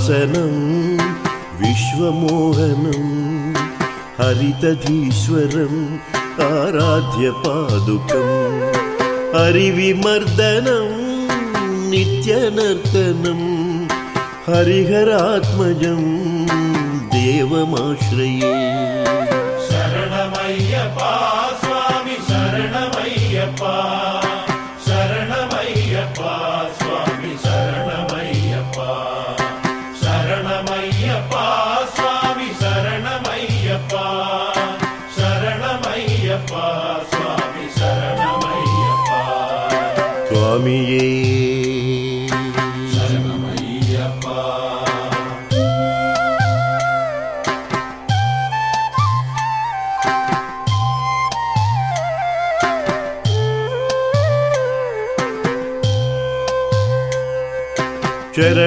శాసనం విశ్వమోహనం హరితధీశ్వరం ఆరాధ్య పాదుకం హరివిమర్దనం నిత్యనర్తనం హరిహరాత్మజం దేవమాశ్రయే. శరణమయ్యప్ప స్వామి శరణమయ్యప్ప శరణమయ్యప్ప స్వామి శరణమయ్యప్ప శరణమయ్యప్ప స్వామి శరణమయ్యప్ప శరణమయ్యప్ప స్వామి శరణమయ్యప్ప. స్వామియే శరణమయ్యప్ప.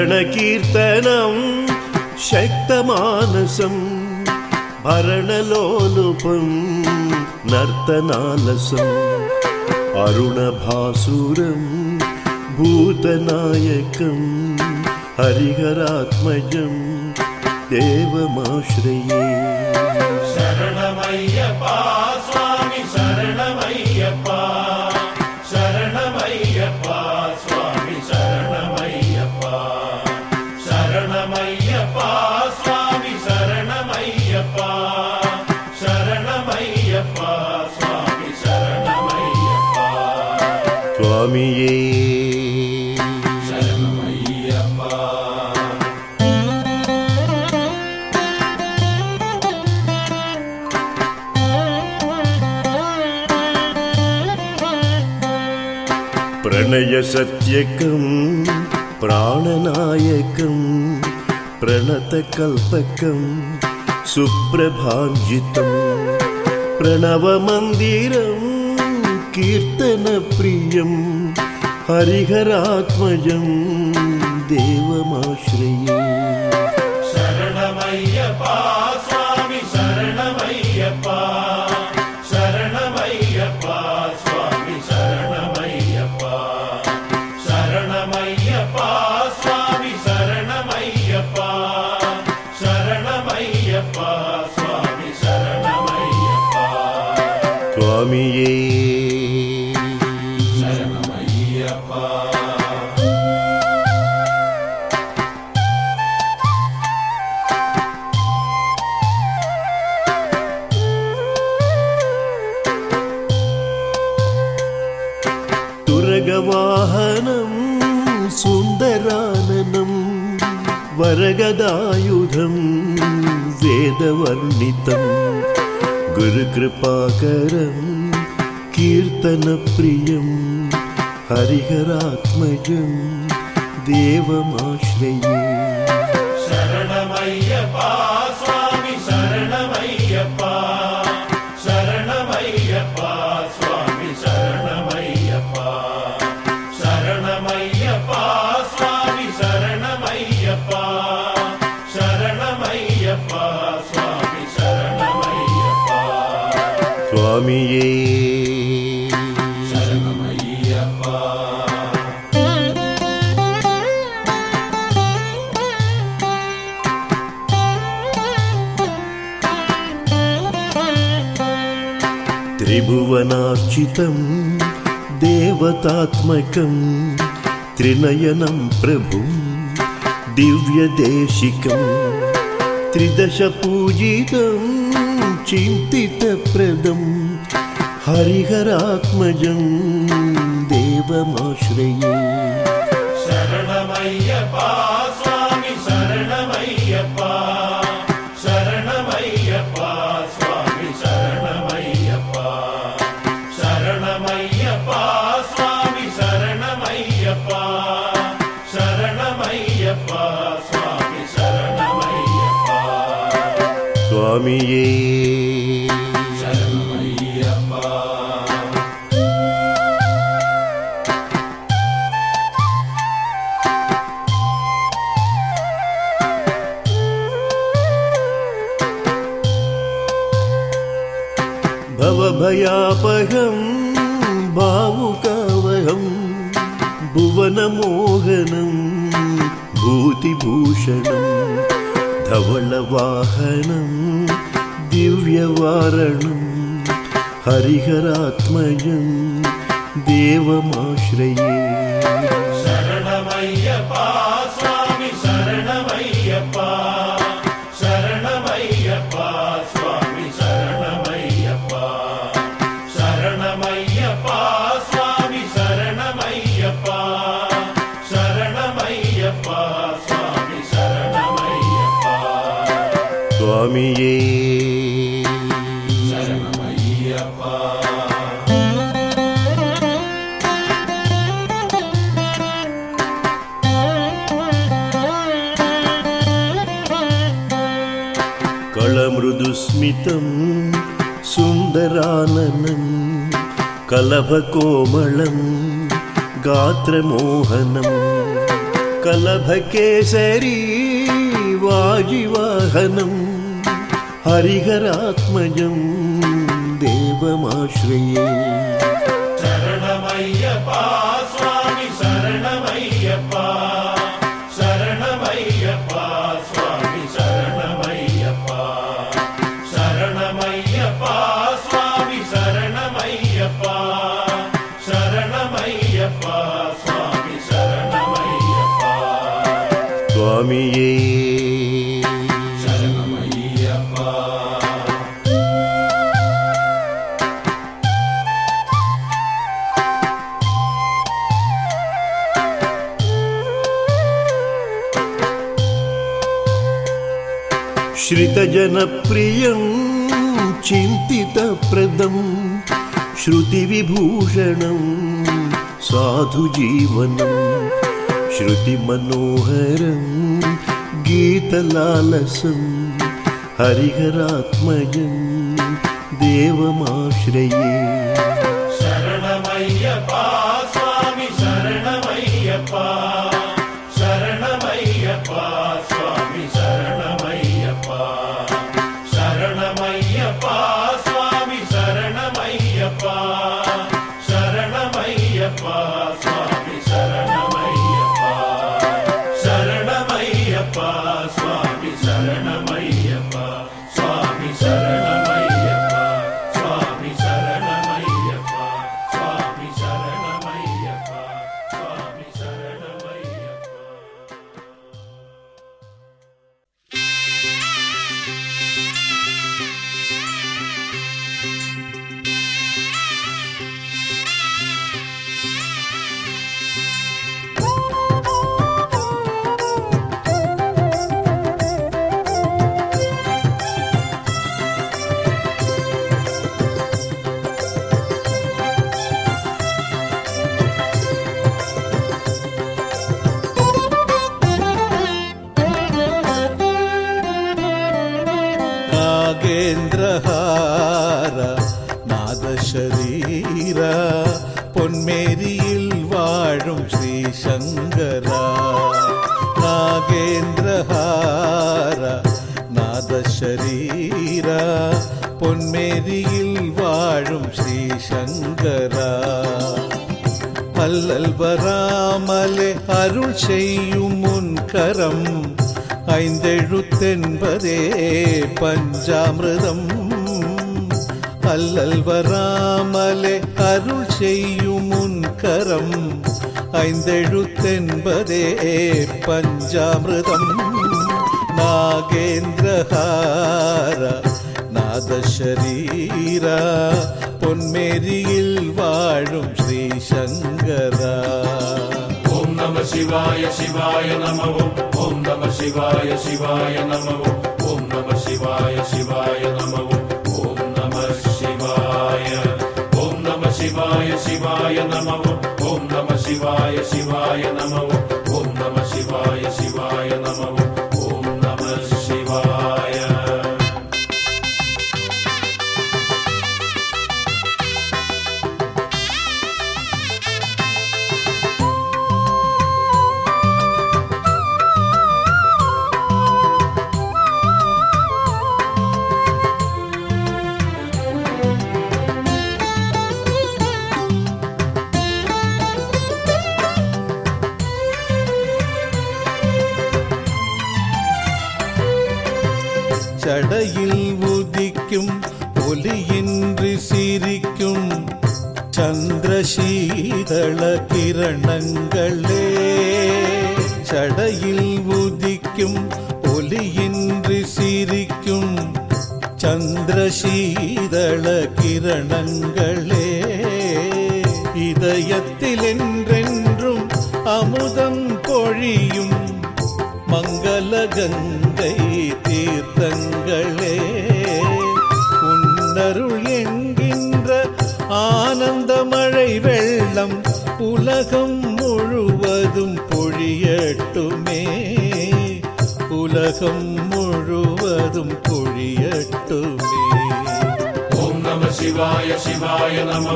చరణకీర్తనం శక్తమానసం భరణలోలుపం నర్తనాలసం అరుణభాసురం భూతనాయకం హరిహరాత్మజం దేవమాశ్రయే. శరణమయ్యప్ప స్వామి శరణమయ్యప్ప శరణమయ్యప్ప స్వామి శరణమయ్యప్ప శరణమయ్యప్ప స్వామి శరణమయ్యప్ప శరణమయ్యప్ప స్వామి శరణమయ్యప్ప. స్వామియే శరణమయ్యప్ప. ప్రణయ సత్యకం ప్రాణనాయకం ప్రణతకల్పకం సుప్రభాంజితం ప్రణవమందిరం కీర్తనప్రియం హరిహరాత్మజం దేవమాశ్రయే. శరణమయ్యప్ప స్వామి శరణమయ్యప్ప శరణమయ్యప్ప స్వామి శరణమయ్యప్ప శరణమయ్యప్ప స్వామి శరణమయ్యప్ప శరణమయ్యప్ప స్వామి శరణమయ్యప్ప. స్వామియే శరణమయ్యప్ప. తురగవాహనం సుందరాననం వరగదాయుధం వేదవర్ణితం గురుకృపాకరం కీర్తనప్రియం హరిహరాత్మజం దేవమాశ్రయే. శరణమయ్యప్ప స్వామి శరణమయ్యప్ప శరణమయ్యప్ప స్వామి శరణమయ్యప్ప శరణమయ్యప్ప స్వామి శరణమయ్యప్ప శరణమయ్యప్ప స్వామి శరణమయ్యప్ప. స్వామియే శరణమయ్యప్ప. త్రిభువనార్చితం దేవతాత్మకం త్రినయనం ప్రభుం దివ్యదేశికం త్రిదశ పూజితం చింతితప్రదం హరిహరాత్మజం దేవమాశ్రయే. శరణమయ్యప్ప స్వామి శరణమయ్యప్ప శరణమయ్యప్ప స్వామి శరణమయ్యప్ప శరణమయ్యప్ప స్వామి శరణమయ్యప్ప శరణమయ్యప్ప స్వామి శరణమయ్యప్ప. స్వామియే శరణమయ్యప్ప. భవభయాపహం భావుకావహం భువనమోహనం विभूतिभूषणं धवलवाहनं दिव्यवारणं हरिहरात्मजं देवमाश्रये शरणमय्यप्पा स्वामी शरणमय्यप्पा शरणमय्यप्पा स्वामी शरणमय्यप्पा शरणमय्यप्पा स्वामी शरणमय्यप्पा शरणमय्यप्पा स्वामी शरणमय्यप्पा स्वामिये शरणमय्यप्पा कलमृदुस्मितं सुन्दराननं कलभकोमलं गात्रमोहनं कलभकेसरी वाजिवाहनं हरिहरात्मजं देवमाश्रये शरणमय्यप्पा स्वामी शरणमय्यप्पा शरणमय्यप्पा स्वामी शरणमय्यप्पा शरणमय्यप्पा स्वामी शरणमय्यप्पा शरणमय्यप्पा स्वामी शरणमय्यप्पा स्वामिये शरणमय्यप्पा श्रितजनप्रियं चिन्तितप्रदं श्रुतिविभूषणं साधुजीवनं श्रुतिमनोहरं गीतलालसं हरिहरात्मजं देवमाश्रये शरणमय्यप्पा स्वामी शरणमय्यप्पा शरणमय्यप्पा स्वामी शरणमय्यप्पा शरणमय्यप्पा स्वामी शरणमय्यप्पा शरणमय्यप्पा स्वामी शरणमय्यप्पा शरणमय्यप्पा स्वामी शरणमय्यप्पा स्वामी शरणमय्यप्पा स्वामी शरणमय्यप्पा स्वामी शरणमय्यप्पा स्वामी शरणमय्यप्पा നാഗേന്ദ്രഹാര നാദശരീര പൊന്മേരിയിൽ വാഴും ശ്രീശങ്കര നാഗേന്ദ്രഹാര നാദശരീര പൊന്മേരിയിൽ വാഴും ശ്രീശങ്കര அல்லல் வராமலே அருள் செய்யும் முன்கரம் ஐந்தெழுத்தென்பதே பஞ்சாமிர்தம் அல்லல் வராமலே அருள் செய்யும் முன்கரம் ஐந்தெழுத்தென்பதே பஞ்சாமிர்தம் நாகேந்திரஹார நாதசரீரா பொன்மேரியில் வாழும் ஸ்ரீசங்கரா ஓம் நம சிவாய சிவாய நம ஓம் நம சிவாய சிவாய நம ஓம் நம சிவாய சிவாய நம ஓம் நம சிவாய ஓம் நம சிவாய சிவாய நம ஓம் நம சிவாய சிவாய நம ஓம் நம சிவாய சிவாய நம ஓம் நம சிவாய ஒலியின்றி சிரிக்கும் சந்திரசீதள கிரணங்களே, சடையில் உதிக்கும் ஒலியின்றி சிரிக்கும் சந்திரசீதள கிரணங்களே, இதயத்தில் என்றென்றும் அமுதம் பொழியும் மங்கள கங்கை தீர்த்தங்களே, உன்னருள் என்கின்ற ஆனந்த மழை வெள்ளம் உலகம் முழுவதும் பொழியட்டுமே, உலகம் முழுவதும் பொழியட்டுமே. ஓம் நம சிவாய சிவாய நம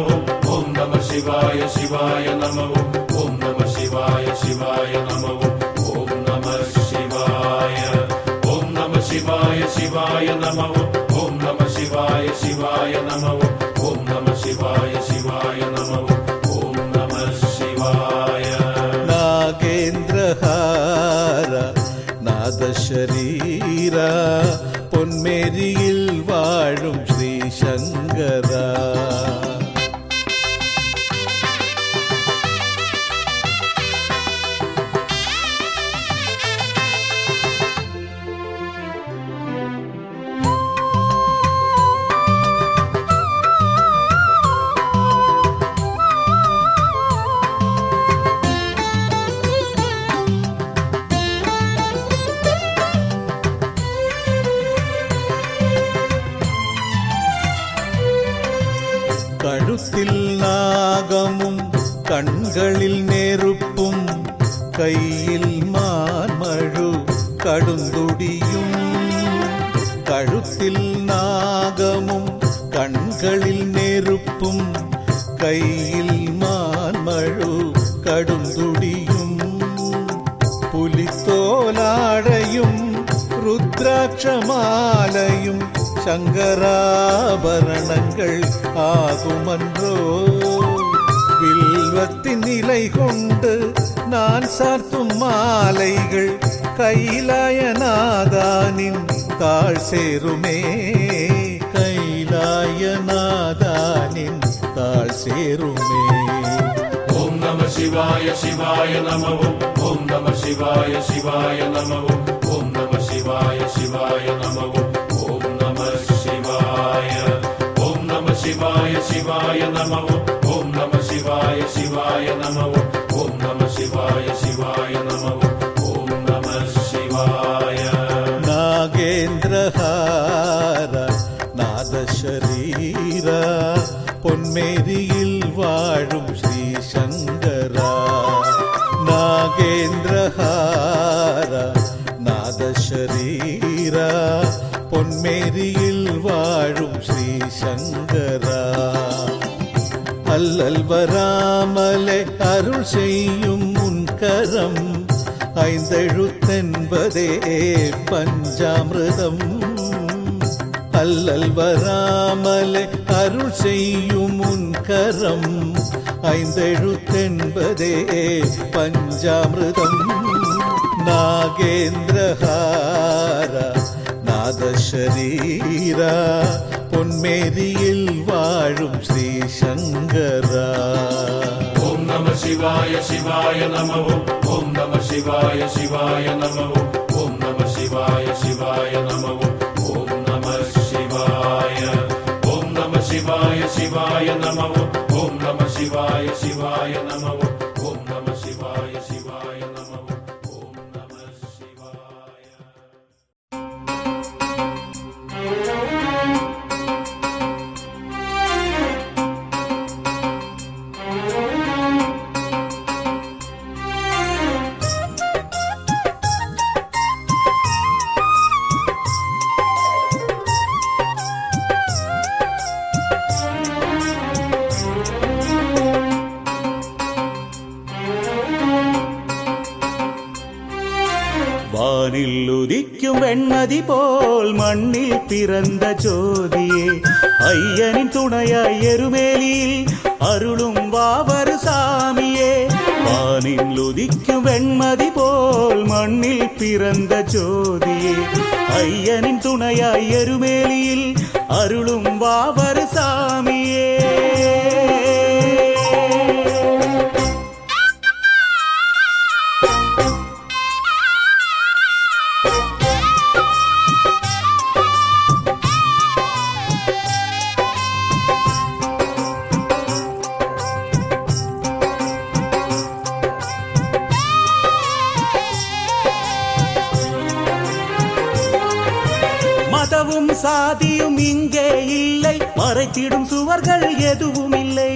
ஓம் நம சிவாய சிவாய நம ஓம் நம சிவாய சிவாய நம ஓம் நம சிவாய. ஓம் நம சிவாய சிவாய நம ஓம் நம சிவாய சிவாய நம ஓம் நம சிவாய சிவாய நம ஓம் நம சிவாய. நாகேந்திரஹார நாதசரீரா பொன்மேரியில் வாழும் ஸ்ரீ சங்கரா, கழுத்தில் நாகமும் கண்களில் நெருப்பும் கையில் மான்மழு கடுந்துடியும், கழுத்தில் நாகமும் கண்களில் நெருப்பும் கையில் மான்மழு கடுந்துடியும், புலித்தோலாடையும் ருத்ராட்சமாலையும் சங்கராபரணங்கள் ஆகுமன்றோ, வில்வத்தின் நிலை கொண்டு நான் சார்த்தும் மாலைகள் கைலாயநாதானின் தாழ் சேருமே, கைலாயநாதானின் தாழ் சேருமே. ஓம் நம சிவாய சிவாய நம ஓம் நம சிவாய சிவாய நம ஓம் நம சிவாய சிவாய நம ஓம் நம சிவாய. ஓம் நம சிவாய சிவாய நம ஓம் நம சிவாய சிவாய நம ஓம் நம சிவாய சிவாய நம ஓம் நம சிவாய. நாகேந்திரஹார நாதசரீரா பொன்மேரியில் வாழும் ஸ்ரீ சங்கரா, நாகேந்திரஹார நாதசரீரா பொன்மேரியில் வாழும் ஸ்ரீ சங்கரா, அல்லல் வராமலே அருள் செய்யும் முன்கரம் ஐந்தெழுத்தென்பதே பஞ்சாமிர்தம், அல்லல் வராமலே அருள் செய்யும் முன்கரம் ஐந்தெழுத்தென்பதே பஞ்சாமிர்தம், நாகேந்திரஹார நாதசரீரா பொன்மேரியில் வாழும் ஸ்ரீ சங்கரா. ஓம் நம சிவாய சிவாய நம ஓம் நம சிவாய சிவாய நம ஓம் நம சிவாய சிவாய நம ஓம் நம சிவாய. ஓம் நம சிவாய சிவாய நம ஓம் நம சிவாய சிவாய நம ஓம் நம சிவாய சிவாய நம ஓம் நம சிவாய. வானில் உதிக்கும் வெண்மதி போல் மண்ணில் பிறந்த ஜோதியே, ஐயனின் துணையாய் எருமேலியில் அருளும் வாவரு சாமியே. வானில் உதிக்கும் வெண்மதி போல் மண்ணில் பிறந்த ஜோதியே, ஐயனின் துணையாய் எருமேலியில் அருளும் வாவரு சாமியே. மதமும் சாதியும் இங்கே இல்லை, மறைத்திடும் சுவர்கள் எதுவும் இல்லை.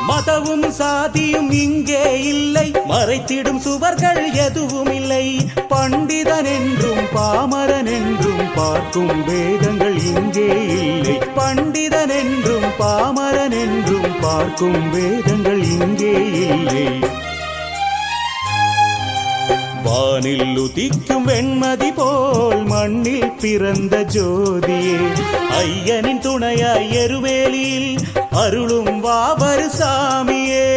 மதமும் சாதியும் இங்கே இல்லை, மறைத்திடும் சுவர்கள் எதுவும் இல்லை. பண்டிதன் என்றும் பாமரன் என்றும் பார்க்கும் வேதங்கள் இங்கே இல்லை. பண்டிதன் என்றும் பாமரன் என்றும் பார்க்கும் வேதங்கள் இங்கே இல்லை. வானில் உதிக்கும் வெண்மதி போல் மண்ணில் பிறந்த ஜோதியே, ஐயனின் துணையாய் எருமேலியில் அருளும் வாவரு சாமியே.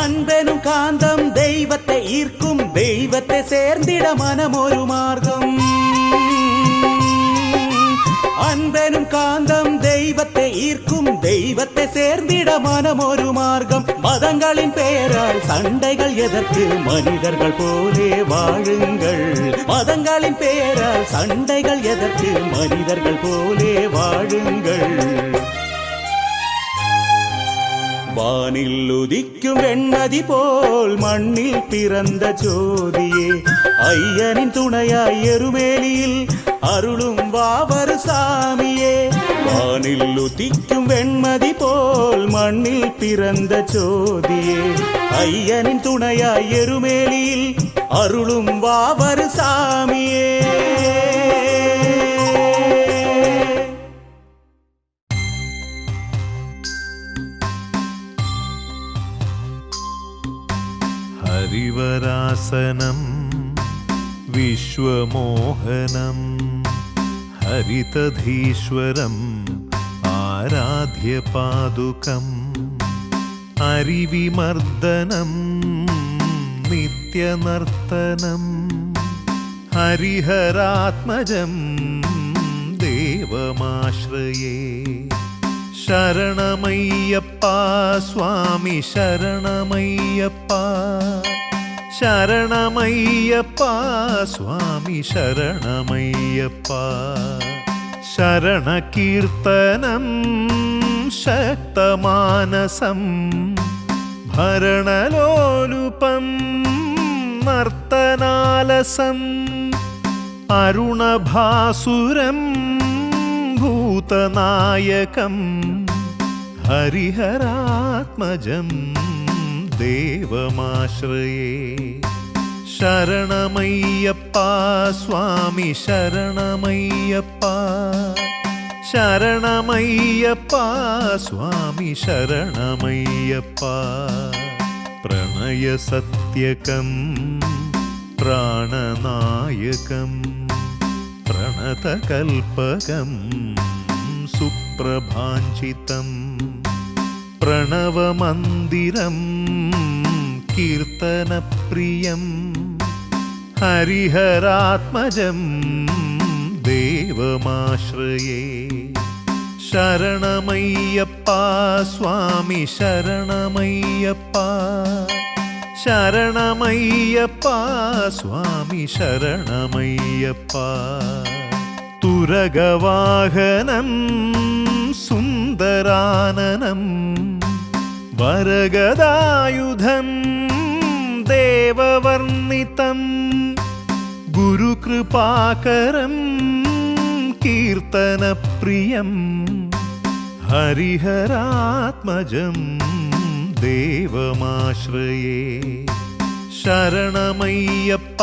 அன்பெனும் காந்தம் தெய்வத்தை ஈர்க்கும், தெய்வத்தை சேர்ந்திட மனம் ஒரு மார்க்கம். அன்பெனும் காந்தம் தெய்வத்தை ஈர்க்கும், தெய்வத்தை சேர்ந்திட மனம் ஒரு மார்க்கம். மதங்களின் பெயரால் சண்டைகள் எதற்கு, மனிதர்கள் போலே வாழுங்கள். மதங்களின் பெயரால் சண்டைகள் எதற்கு, மனிதர்கள் போலே வாழுங்கள். வானில் உதிக்கும் வெண்மதி போல் மண்ணில் பிறந்த ஜோதியே, ஐயனின் துணையாய் எருமேலியில் அருளும் வாவரு சாமியே. வானில் உதிக்கும் வெண்மதி போல் மண்ணில் பிறந்த ஜோதியே, ஐயனின் துணையாய் எருமேலியில் அருளும் வாவரு சாமியே. ഹരിവരാസനം വിശ്വമോഹനം ഹരിതധീശ്വരം ആരാധ്യപാദുകം ഹരിവിമർദ്ദനം നിത്യനർത്തനം ഹരിഹരാത്മജം ദേവമാശ്രയേ. ശരണമയ്യപ്പ സ്വാമി ശരണമയ്യപ്പ, ശരണമയ്യപ്പ സ്വാമി ശരണമയ്യപ്പ. ശരണകീർത്തനം ശക്തമാനസം ഭരണലോലുപം നർത്തനാലസം അരുണഭാസുരം ഭൂതനായകം ഹരിഹരാത്മജം ദേവമാശ്രയേ. ശരണമയ്യപ്പ സ്വാമി ശരണമയ്യപ്പ, ശരണമയ്യപ്പ സ്വാമി ശരണമയ്യപ്പ. പ്രണയസത്യകം പ്രാണനായകം പ്രണതകൽപകം സുപ്രഭാഞ്ചിതം പ്രണവമന്ദിരം കീർത്തനപ്രിയം ഹരിഹരാത്മജം ദേവമാശ്രയേ. ശരണമയ്യപ്പ സ്വാമി ശരണമയ്യപ്പ, ശരണമയ്യപ്പ സ്വാമി ശരണമയ്യപ്പ. തുരഗവാഹനം സുന്ദരാനനം വരഗദായുധം ദേവവർണിതം ഗുരുകൃപാകരം കീർത്തനപ്രിയം ഹരിഹരാത്മജം ദേവമാശ്രയേ. ശരണമയ്യപ്പ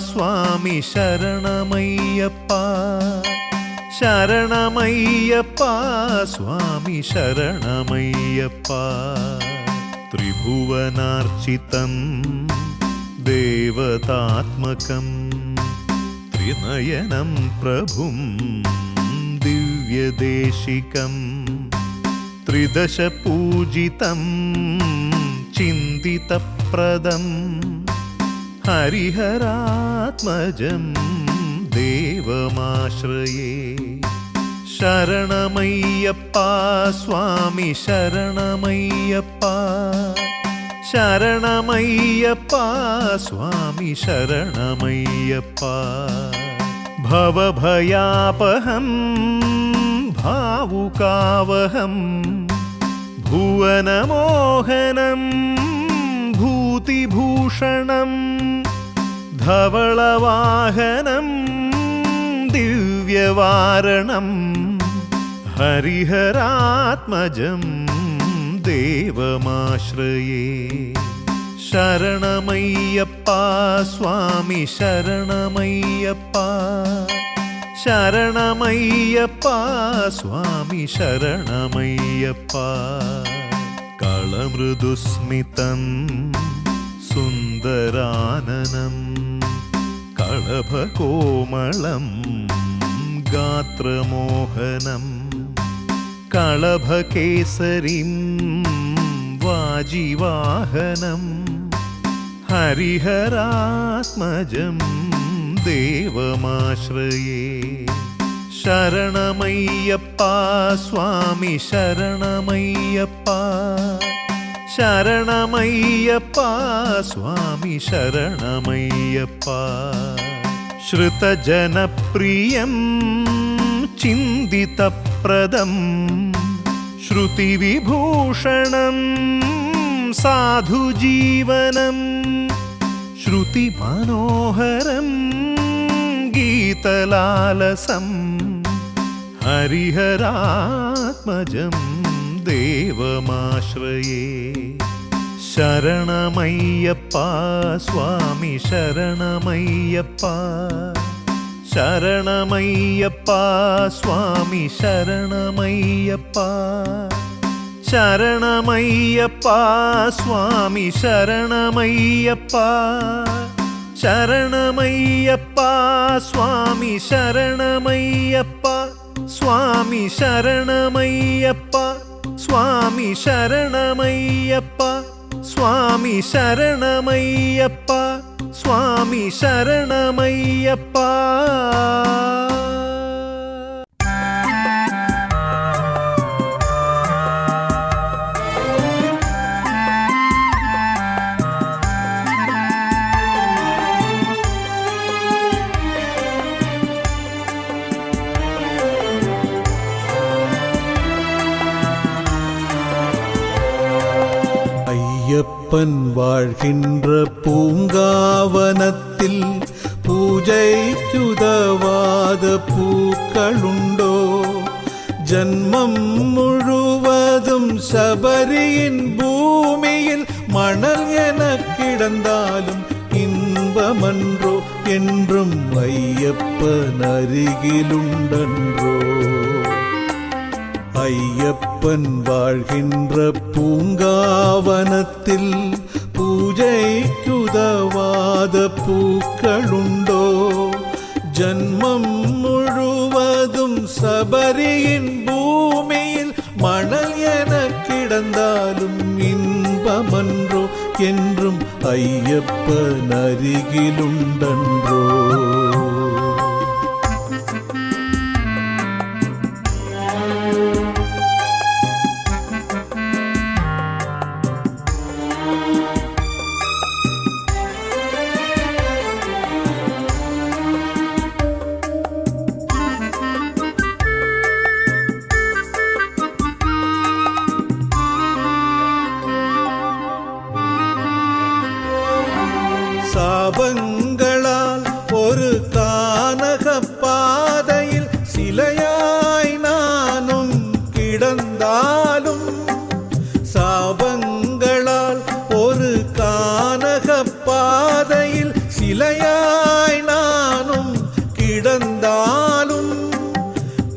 സ്വാമി ശരണമയ്യപ്പ, ശരണമയ്യപ്പ സ്വാമി ശരണമയ്യപ്പ. ത്രിഭുവനാർച്ചിതം ദേവ ദേവതാത്മകം ത്രിനയനം പ്രഭും ദിവ്യദേശികം ത്രിദശ പൂജിതം ചിന്തിതപ്രദം ഹരിഹരാത്മജം ദേവമാശ്രയേ ശരണമയ്യപ്പ സ്വാമി ശരണമയ്യപ്പ ശരണമയ്യപ്പ സ്വാമി ശരണമയ്യപ്പ ഭവഭയാപഹം ഭാവുകാവഹം ഭുവനമോഹനം ഭൂതിഭൂഷണം ധവളവാഹനം ദിവ്യവാരണം ഹരിഹരാത്മജം ദേവമാശ്രയേ ശരണമയ്യപ്പ സ്വാമി ശരണമയ്യപ്പ ശരണമയ്യപ്പ സ്വാമി ശരണമയ്യപ്പ കളമൃദുസ്മിതം സുന്ദരാനനം കളഭകോമളം ഗാത്രമോഹനം കളഭകേസരിം വാജിവാഹനം ഹരിഹരാത്മജം ദേവമാശ്രയേ ശരണമയ്യപ്പ സ്വാമി ശരണമയ്യപ്പ ശരണമയ്യപ്പ സ്വാമി ശരണമയ്യപ്പ ശ്രുതജനപ്രിയം ചിന്തിതപ്രദം ശ്രുതിവിഭൂഷണം സാധുജീവനം ശ്രുതിമനോഹരം ഗീതലാലസം ഹരിഹരാത്മജം ദേവമാശ്രയേ ശരണമയ്യപ്പ സ്വാമി ശരണമയ്യപ്പ ശരണമയ്യപ്പ സ്വാമി ശരണമയ്യപ്പ ശരണമയ്യപ്പ സ്വാമി ശരണമയ്യപ്പ ശരണമയ്യപ്പ സ്വാമി ശരണമയ്യപ്പ സ്വാമി ശരണമയ്യപ്പ സ്വാമി ശരണമയ്യപ്പ സ്വാമി ശരണമയ്യപ്പ സ്വാമി ശരണമയ്യപ്പ ஐயப்பன் வாழ்கின்ற பூங்காவனத்தில் பூஜைக்குதவாத பூக்களுண்டோ ஜன்மம் முழுவதும் சபரியின் பூமியில் மணல் என கிடந்தாலும் இன்பமன்றோ என்றும் ஐயப்பன் அருகிலுண்டன்றோ ஐயப்பன் வாழ்கின்ற பூங்காவனத்தில் பூஜைக்குதவாத பூக்களுண்டோ ஜன்மம் முழுவதும் சபரியின் பூமியில் மணல் என கிடந்தாலும் இன்பமன்றோ என்றும் ஐயப்பன் அருகிலுண்டன்றோ சாபங்களால் ஒரு கானக பாதையில் சிலையாய் நானும் கிடந்தாலும் சாபங்களால் ஒரு கானக பாதையில் சிலையாய் நானும் கிடந்தாலும்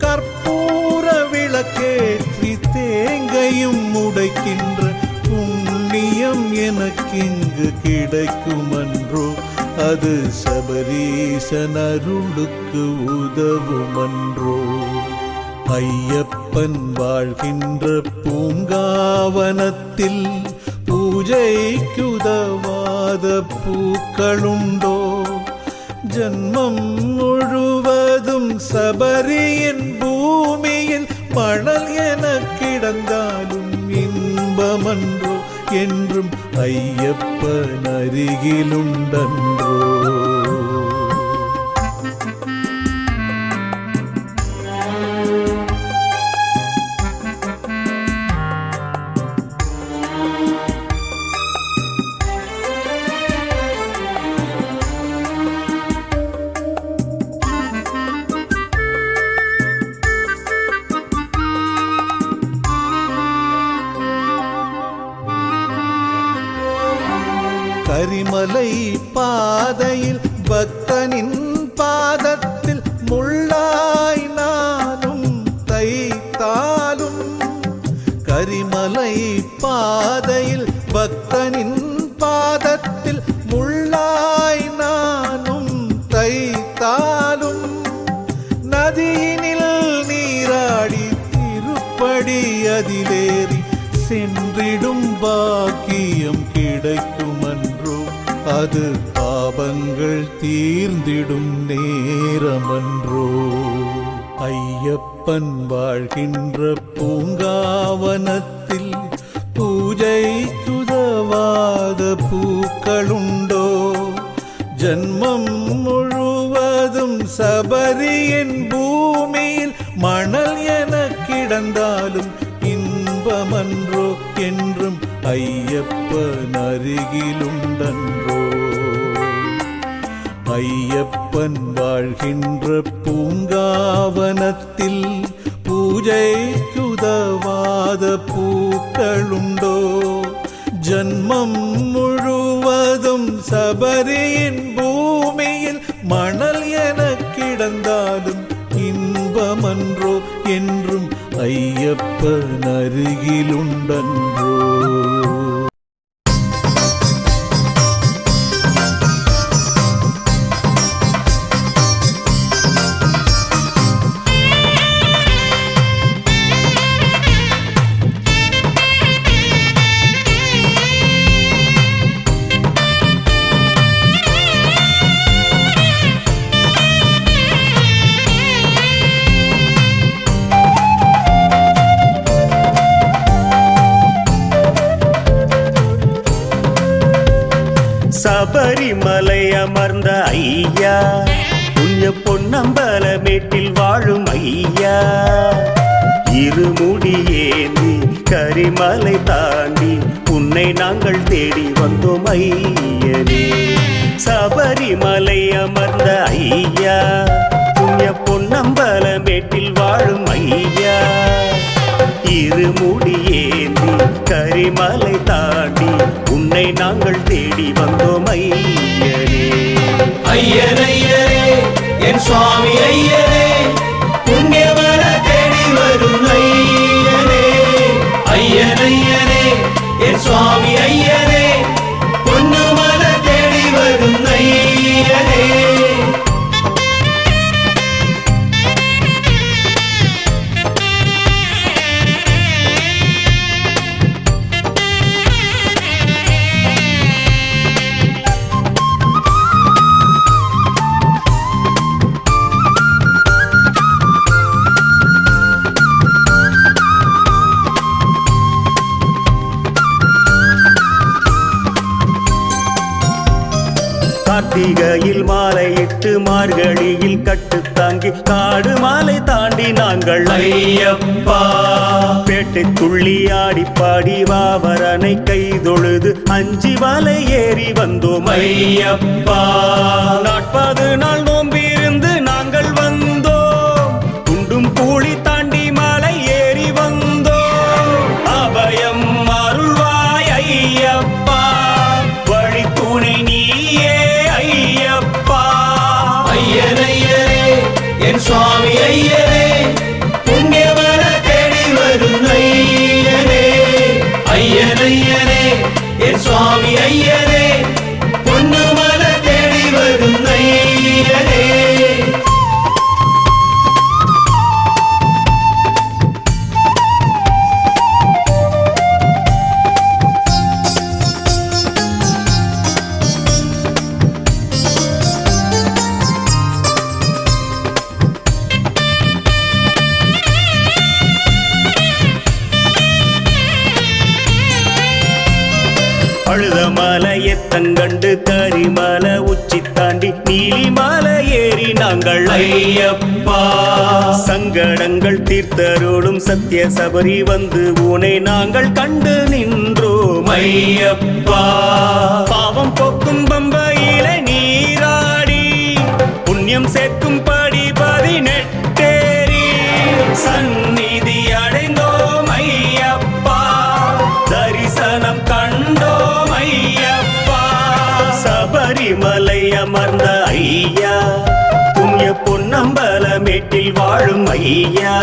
கற்பூர விளக்கேற்றி தேங்கையும் உடைக்கின்ற புண்ணியம் எனக்கிங்கு கிடைக்குமன்றோ அது சபரீசன் அருளுக்கு உதவுமன்றோ. ஐயப்பன் வாழ்கின்ற பூங்காவனத்தில் பூஜைக்குதவாத பூக்களுண்டோ. ஜன்மம் முழுவதும் சபரியின் பூமியில் மணல் என கிடந்தாலும் இன்பமன்றோ. என்றும் ஐயப்பன் அருகிலுண்டன்றோ. கரிமலை பாதையில் பக்தனின் பாதத்தில் முள்ளாய் நானும் தைத்தாலும். கரிமலை பாதையில் பக்தனின் பாதத்தில் முள்ளாய் நானும் தைத்தாலும். நதியினில் நீராடி திருப்படி அதிலேறி சென்றிடும் பாக்கியம் கிடைக்குமன்றோ. அது பாபங்கள் தீர்ந்திடும் நேரமன்றோ. ஐயப்பன் வாழ்கின்ற பூங்காவனத்தில் பூஜைக்குதவாத பூக்களுண்டோ. ஜன்மம் முழுவதும் சபரியின் பூமியில் மணல் என கிடந்தாலும் இன்பமன்றோ. என்றும் ஐயப்பன் அருகிலுண்டன்றோ. ஐயப்பன் வாழ்கின்ற பூங்காவனத்தில் பூஜைக்குதவாத பூக்களுண்டோ. ஜன்மம் முழுவதும் சபரியின் பூமியில் மணல் என கிடந்தாலும் இன்பமன்றோ. என்றும் ஐயப்பன் அருகிலுண்டன்றோ. சபரிமலை அமர்ந்த ஐயா, புண்ணிய பொன்னம்பலமேட்டில் வாழும் ஐயா. இருமுடி ஏந்தி கரிமலை தாண்டி உன்னை நாங்கள் தேடி வந்தோம் ஐயனே. சபரிமலை அமர்ந்த ஐயா, புண்ணிய பொன்னம்பலமேட்டில் வாழும் ஐயா. இருமுடி ஏந்தி கரிமலை தாண்டி உன்னை நாங்கள் தேடி வந்தோம் ஐயனே. ஐயனையரே என் சுவாமி ஐயனே, புண்ணியவர தேடி வரும் ஐயனே. ஐயனையரே என் சுவாமி ஐயனே, பொன்னுமல தேடி வரும் ஐயனே. கார்த்திகையில் மாலையிட்டு மார்கழியில் கட்டு தாங்கி காடு மாலை தாண்டி நாங்கள் ஐயப்பா பேட்டை துள்ளி ஆடி பாடி வாவரனை கைதொழுது அஞ்சி மலை ஏறி வந்தோம் ஐயப்பா. 40 நாள் நோம்பிருந்து நாங்கள் வந்தோம், குண்டும் கூலி தாண்டி மலை ஏறி வந்தோம். அபயம் அருள்வாய் ஐயப்பா, வழி துணை நீயே ஐயப்பா. ஐயனையரே என் சுவாமி ஐயனே, புண்ணியவர தேடி வரும் ஐயனே. ஐயனையரே என் சுவாமி ஐயனே, பொன்னுமல தேடி எத்தங்கண்டு கரிமலை உச்சி தாண்டி நீலிமலை ஏறி நாங்கள் ஐயப்பா சங்கடங்கள் தீர்த்தருளும் சத்திய சபரி வந்து உனை நாங்கள் கண்டு நின்றோம் ஐயப்பா பாவம் போக்கும் பம்பையிலே நீராடி புண்ணியம் சேர்க்கும் படி 18 சந்நிதி அடைந்தோம் ஐயப்பா தரிசனம் கண்டோம் ஐயப்பா சபரிமலை அமர்ந்த ஐயா புண்ணிய பொன்னம்பலமேட்டில் வாழும் ஐயா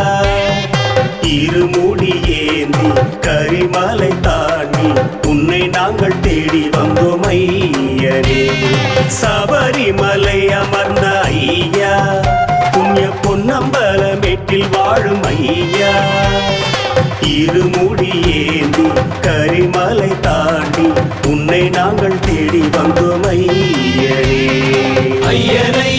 இருமுடி ஏந்தி கரிமலை தாண்டி உன்னை நாங்கள் தேடி வந்தோம் ஐயனே சபரிமலை அமர்ந்த ஐயா புண்ணிய பொன்னம்பலமேட்டில் வாழும் ஐயா இருமுடி ஏந்தி கரிமலை தாண்டி உன்னை நாங்கள் தேடி வந்தோம் ஐயனே ஐயனை